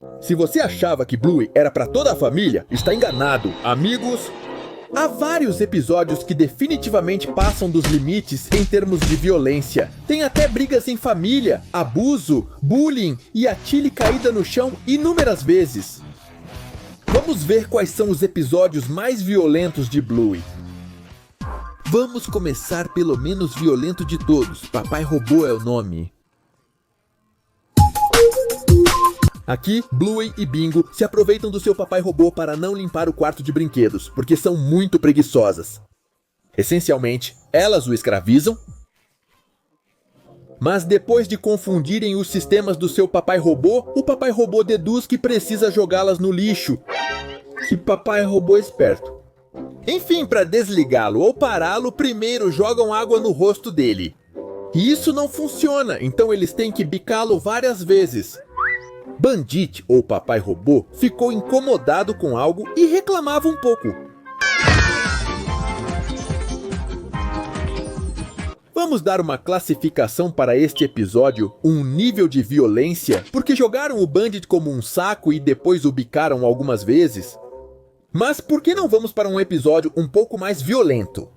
Se você achava que Bluey era pra toda a família, está enganado, amigos. Há vários episódios que definitivamente passam dos limites em termos de violência. Tem até brigas em família, abuso, bullying e a Tilly caída no chão inúmeras vezes. Vamos ver quais são os episódios mais violentos de Bluey. Vamos começar pelo menos violento de todos. Papai Robô é o nome. Aqui, Bluey e Bingo se aproveitam do seu papai robô para não limpar o quarto de brinquedos, porque são muito preguiçosas. Essencialmente, elas o escravizam, mas depois de confundirem os sistemas do seu papai robô, o papai robô deduz que precisa jogá-las no lixo. Que papai robô esperto. Enfim, para desligá-lo ou pará-lo, primeiro jogam água no rosto dele. E isso não funciona, então eles têm que bicá-lo várias vezes. Bandit, ou papai robô, ficou incomodado com algo e reclamava um pouco. Vamos dar uma classificação para este episódio, um nível de violência, porque jogaram o Bandit como um saco e depois o bicaram algumas vezes. Mas por que não vamos para um episódio um pouco mais violento?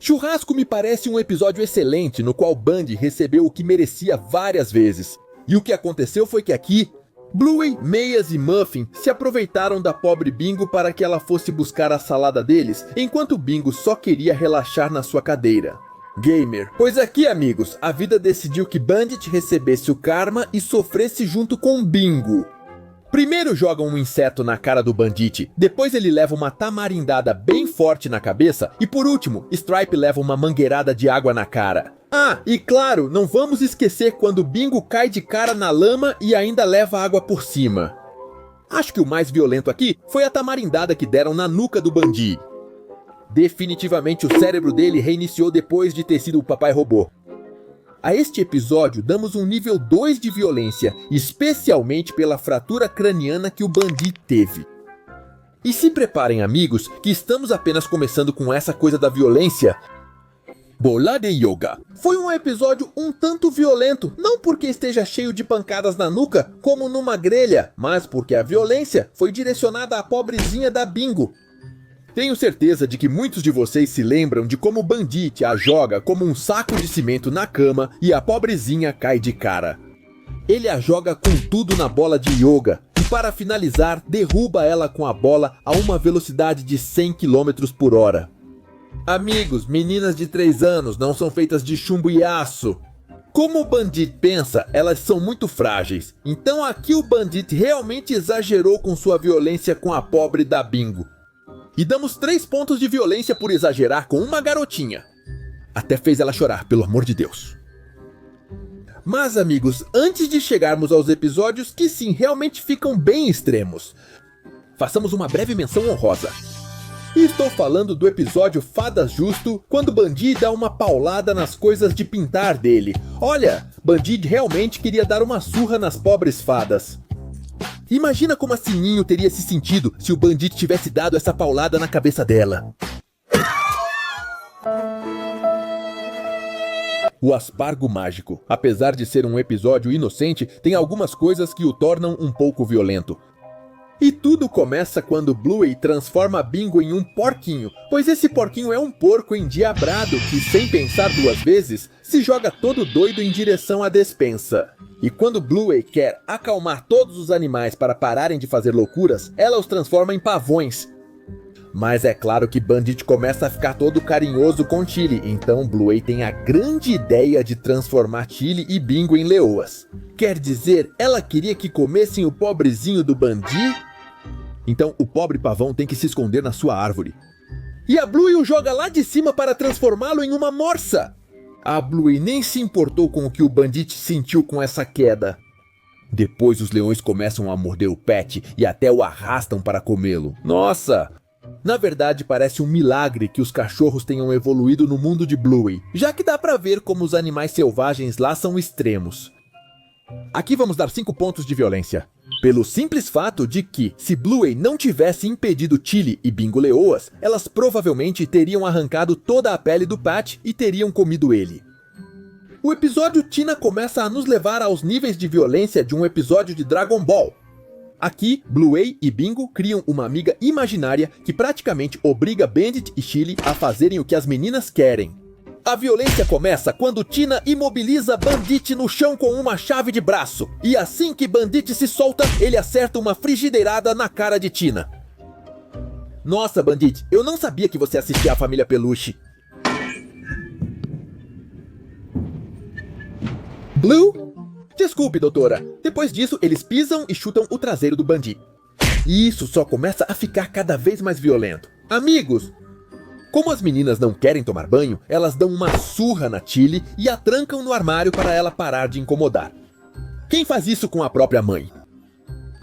Churrasco me parece um episódio excelente, no qual Bundy recebeu o que merecia várias vezes. E o que aconteceu foi que aqui, Bluey, Meias e Muffin se aproveitaram da pobre Bingo para que ela fosse buscar a salada deles, enquanto Bingo só queria relaxar na sua cadeira. Gamer. Pois aqui, amigos, a vida decidiu que Bandit recebesse o karma e sofresse junto com Bingo. Primeiro joga um inseto na cara do Bandit, depois ele leva uma tamarindada bem forte na cabeça e por último, Stripe leva uma mangueirada de água na cara. Ah, e claro, não vamos esquecer quando Bingo cai de cara na lama e ainda leva água por cima. Acho que o mais violento aqui foi a tamarindada que deram na nuca do Bandit. Definitivamente o cérebro dele reiniciou depois de ter sido o papai robô. A este episódio damos um nível 2 de violência, especialmente pela fratura craniana que o Bandit teve. E se preparem, amigos, que estamos apenas começando com essa coisa da violência. Bola de Yoga. Foi um episódio um tanto violento, não porque esteja cheio de pancadas na nuca, como numa grelha, mas porque a violência foi direcionada à pobrezinha da Bingo. Tenho certeza de que muitos de vocês se lembram de como o Bandit a joga como um saco de cimento na cama e a pobrezinha cai de cara. Ele a joga com tudo na bola de yoga e para finalizar derruba ela com a bola a uma velocidade de 100 km por hora. Amigos, meninas de 3 anos não são feitas de chumbo e aço. Como o Bandit pensa, elas são muito frágeis. Então aqui o Bandit realmente exagerou com sua violência com a pobre da Bingo. E damos 3 pontos de violência por exagerar com uma garotinha. Até fez ela chorar, pelo amor de Deus. Mas, amigos, antes de chegarmos aos episódios que sim, realmente ficam bem extremos, façamos uma breve menção honrosa. E estou falando do episódio Fadas Justo, quando Bandit dá uma paulada nas coisas de pintar dele. Olha, Bandit realmente queria dar uma surra nas pobres fadas. Imagina como a Sininho teria se sentido se o Bandit tivesse dado essa paulada na cabeça dela. O Aspargo Mágico, apesar de ser um episódio inocente, tem algumas coisas que o tornam um pouco violento. E tudo começa quando Bluey transforma Bingo em um porquinho, pois esse porquinho é um porco endiabrado que, sem pensar 2 vezes, se joga todo doido em direção à despensa. E quando Bluey quer acalmar todos os animais para pararem de fazer loucuras, ela os transforma em pavões. Mas é claro que Bandit começa a ficar todo carinhoso com Tilly, então Bluey tem a grande ideia de transformar Tilly e Bingo em leoas. Quer dizer, ela queria que comessem o pobrezinho do Bandit? Então o pobre pavão tem que se esconder na sua árvore. E a Bluey o joga lá de cima para transformá-lo em uma morsa. A Bluey nem se importou com o que o Bandit sentiu com essa queda. Depois os leões começam a morder o Pet e até o arrastam para comê-lo. Nossa! Na verdade parece um milagre que os cachorros tenham evoluído no mundo de Bluey, já que dá pra ver como os animais selvagens lá são extremos. Aqui vamos dar 5 pontos de violência. Pelo simples fato de que, se Bluey não tivesse impedido Tilly e Bingo leoas, elas provavelmente teriam arrancado toda a pele do Pat e teriam comido ele. O episódio Tina começa a nos levar aos níveis de violência de um episódio de Dragon Ball. Aqui, Bluey e Bingo criam uma amiga imaginária que praticamente obriga Bandit e Chili a fazerem o que as meninas querem. A violência começa quando Tina imobiliza Bandit no chão com uma chave de braço. E assim que Bandit se solta, ele acerta uma frigideirada na cara de Tina. Nossa, Bandit, eu não sabia que você assistia a Família Peluche. Blue? Desculpe, doutora. Depois disso, eles pisam e chutam o traseiro do Bandit. E isso só começa a ficar cada vez mais violento. Amigos! Como as meninas não querem tomar banho, elas dão uma surra na Chili e a trancam no armário para ela parar de incomodar. Quem faz isso com a própria mãe?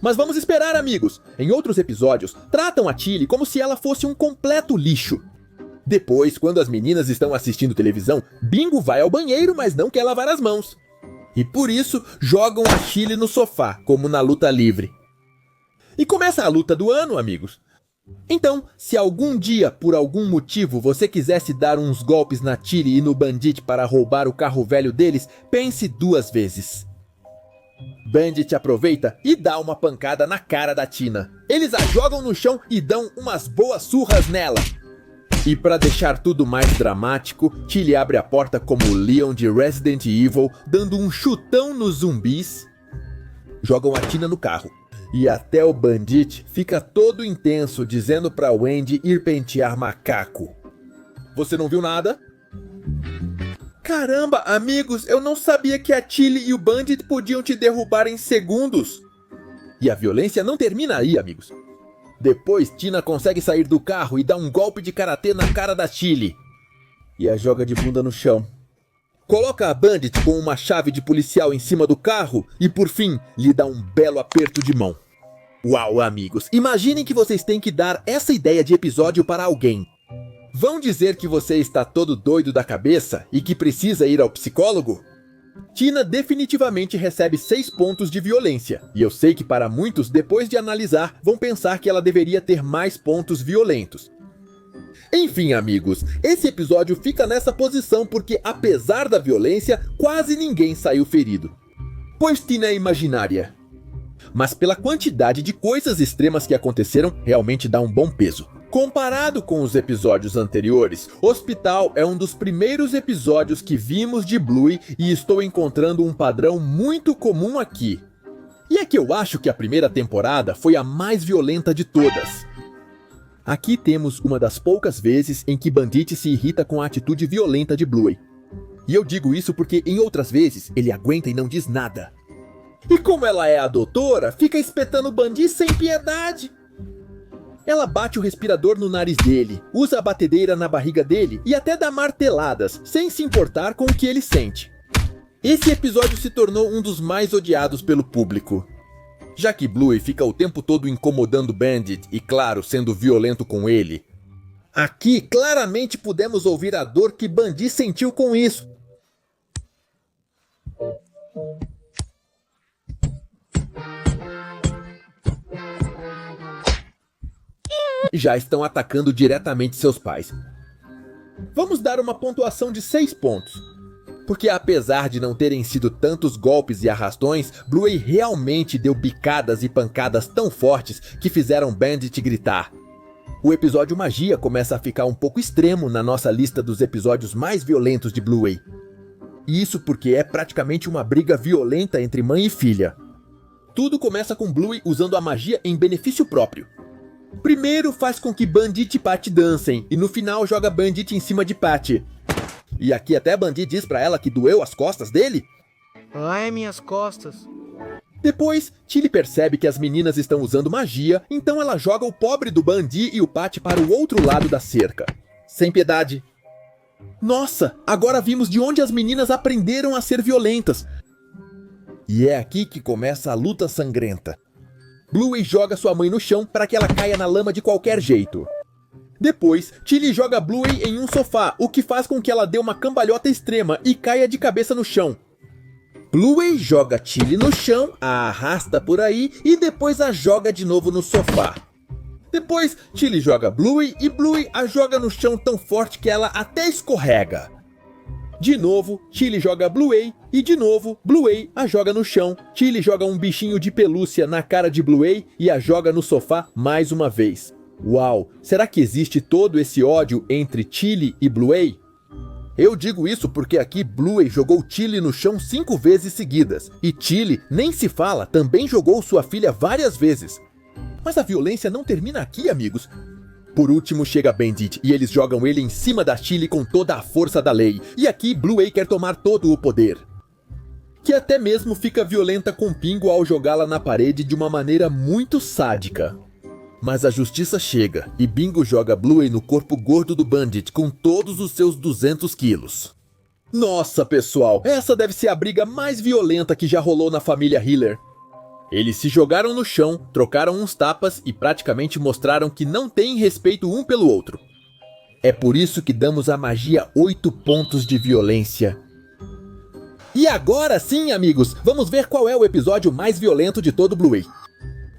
Mas vamos esperar, amigos! Em outros episódios, tratam a Chili como se ela fosse um completo lixo. Depois, quando as meninas estão assistindo televisão, Bingo vai ao banheiro, mas não quer lavar as mãos. E por isso, jogam a Chili no sofá, como na luta livre. E começa a luta do ano, amigos. Então, se algum dia, por algum motivo, você quisesse dar uns golpes na Chili e no Bandit para roubar o carro velho deles, pense 2 vezes. Bandit aproveita e dá uma pancada na cara da Tina. Eles a jogam no chão e dão umas boas surras nela. E para deixar tudo mais dramático, Chili abre a porta como Leon de Resident Evil, dando um chutão nos zumbis. Jogam a Tina no carro. E até o Bandit fica todo intenso, dizendo pra Wendy ir pentear macaco. Você não viu nada? Caramba, amigos, eu não sabia que a Chili e o Bandit podiam te derrubar em segundos. E a violência não termina aí, amigos. Depois, Tina consegue sair do carro e dá um golpe de karatê na cara da Chili. E a joga de bunda no chão. Coloca a Bandit com uma chave de policial em cima do carro e, por fim, lhe dá um belo aperto de mão. Uau, amigos, imaginem que vocês têm que dar essa ideia de episódio para alguém. Vão dizer que você está todo doido da cabeça e que precisa ir ao psicólogo? Tina definitivamente recebe 6 pontos de violência. E eu sei que para muitos, depois de analisar, vão pensar que ela deveria ter mais pontos violentos. Enfim, amigos, esse episódio fica nessa posição porque, apesar da violência, quase ninguém saiu ferido. Pois Tina é imaginária. Mas pela quantidade de coisas extremas que aconteceram, realmente dá um bom peso. Comparado com os episódios anteriores, Hospital é um dos primeiros episódios que vimos de Bluey e estou encontrando um padrão muito comum aqui. E é que eu acho que a primeira temporada foi a mais violenta de todas. Aqui temos uma das poucas vezes em que Bandit se irrita com a atitude violenta de Bluey. E eu digo isso porque em outras vezes ele aguenta e não diz nada. E como ela é a doutora, fica espetando Bandit sem piedade. Ela bate o respirador no nariz dele, usa a batedeira na barriga dele e até dá marteladas, sem se importar com o que ele sente. Esse episódio se tornou um dos mais odiados pelo público. Já que Bluey fica o tempo todo incomodando Bandit e, claro, sendo violento com ele. Aqui, claramente pudemos ouvir a dor que Bandit sentiu com isso. Já estão atacando diretamente seus pais. Vamos dar uma pontuação de 6 pontos. Porque apesar de não terem sido tantos golpes e arrastões, Bluey realmente deu bicadas e pancadas tão fortes que fizeram Bandit gritar. O episódio Magia começa a ficar um pouco extremo na nossa lista dos episódios mais violentos de Bluey. E isso porque é praticamente uma briga violenta entre mãe e filha. Tudo começa com Bluey usando a magia em benefício próprio. Primeiro faz com que Bandit e Patty dancem, e no final joga Bandit em cima de Patty. E aqui até Bandit diz pra ela que doeu as costas dele. Ai, minhas costas. Depois, Chili percebe que as meninas estão usando magia, então ela joga o pobre do Bandit e o Patty para o outro lado da cerca. Sem piedade. Nossa, agora vimos de onde as meninas aprenderam a ser violentas. E é aqui que começa a luta sangrenta. Bluey joga sua mãe no chão para que ela caia na lama de qualquer jeito. Depois, Chili joga Bluey em um sofá, o que faz com que ela dê uma cambalhota extrema e caia de cabeça no chão. Bluey joga Chili no chão, a arrasta por aí e depois a joga de novo no sofá. Depois, Chili joga Bluey e Bluey a joga no chão tão forte que ela até escorrega. De novo, Chili joga Bluey e de novo, Bluey a joga no chão. Chili joga um bichinho de pelúcia na cara de Bluey e a joga no sofá mais uma vez. Uau, será que existe todo esse ódio entre Chili e Bluey? Eu digo isso porque aqui Bluey jogou Chili no chão 5 vezes seguidas. E Chili, nem se fala, também jogou sua filha várias vezes. Mas a violência não termina aqui, amigos. Por último chega Bandit e eles jogam ele em cima da Chili com toda a força da lei. E aqui Bluey quer tomar todo o poder. Que até mesmo fica violenta com Pingo ao jogá-la na parede de uma maneira muito sádica. Mas a justiça chega e Bingo joga Bluey no corpo gordo do Bandit com todos os seus 200 quilos. Nossa, pessoal, essa deve ser a briga mais violenta que já rolou na família Hiller. Eles se jogaram no chão, trocaram uns tapas e praticamente mostraram que não têm respeito um pelo outro. É por isso que damos à magia 8 pontos de violência. E agora sim, amigos, vamos ver qual é o episódio mais violento de todo Bluey.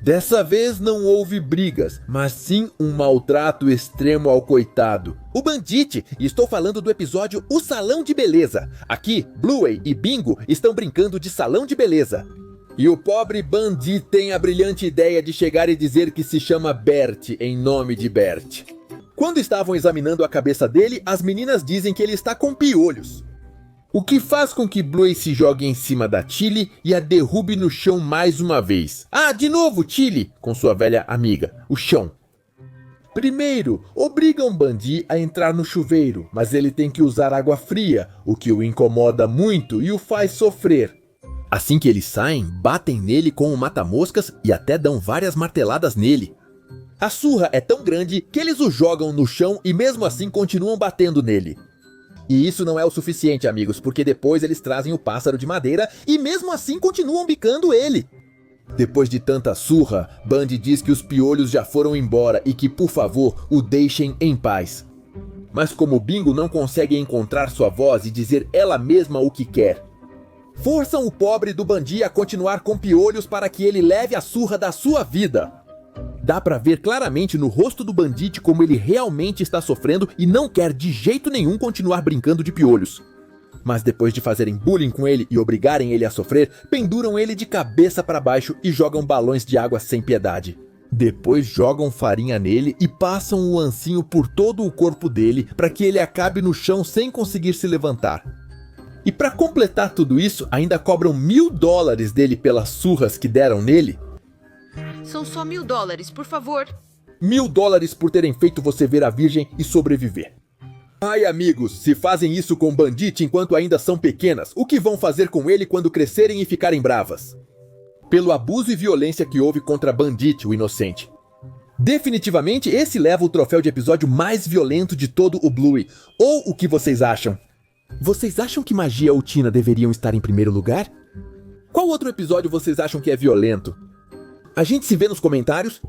Dessa vez não houve brigas, mas sim um maltrato extremo ao coitado. O Bandit, e estou falando do episódio O Salão de Beleza. Aqui, Bluey e Bingo estão brincando de salão de beleza. E o pobre Bandit tem a brilhante ideia de chegar e dizer que se chama Bert em nome de Bert. Quando estavam examinando a cabeça dele, as meninas dizem que ele está com piolhos. O que faz com que Bluey se jogue em cima da Chili e a derrube no chão mais uma vez. Ah, de novo, Chili, com sua velha amiga, o chão. Primeiro, obrigam Bandit a entrar no chuveiro, mas ele tem que usar água fria, o que o incomoda muito e o faz sofrer. Assim que eles saem, batem nele com o mata-moscas e até dão várias marteladas nele. A surra é tão grande que eles o jogam no chão e mesmo assim continuam batendo nele. E isso não é o suficiente, amigos, porque depois eles trazem o pássaro de madeira e mesmo assim continuam bicando ele. Depois de tanta surra, Bandy diz que os piolhos já foram embora e que, por favor, o deixem em paz. Mas como Bingo não consegue encontrar sua voz e dizer ela mesma o que quer, forçam o pobre do Bandy a continuar com piolhos para que ele leve a surra da sua vida. Dá pra ver claramente no rosto do Bandit como ele realmente está sofrendo e não quer de jeito nenhum continuar brincando de piolhos. Mas depois de fazerem bullying com ele e obrigarem ele a sofrer, penduram ele de cabeça para baixo e jogam balões de água sem piedade. Depois jogam farinha nele e passam o ancinho por todo o corpo dele para que ele acabe no chão sem conseguir se levantar. E para completar tudo isso, ainda cobram $1000 dele pelas surras que deram nele. São só $1000, por favor. $1000 por terem feito você ver a Virgem e sobreviver. Ai, amigos, se fazem isso com Bandit enquanto ainda são pequenas, o que vão fazer com ele quando crescerem e ficarem bravas? Pelo abuso e violência que houve contra Bandit, o inocente. Definitivamente, esse leva o troféu de episódio mais violento de todo o Bluey. Ou o que vocês acham? Vocês acham que Magia ou Tina deveriam estar em primeiro lugar? Qual outro episódio vocês acham que é violento? A gente se vê nos comentários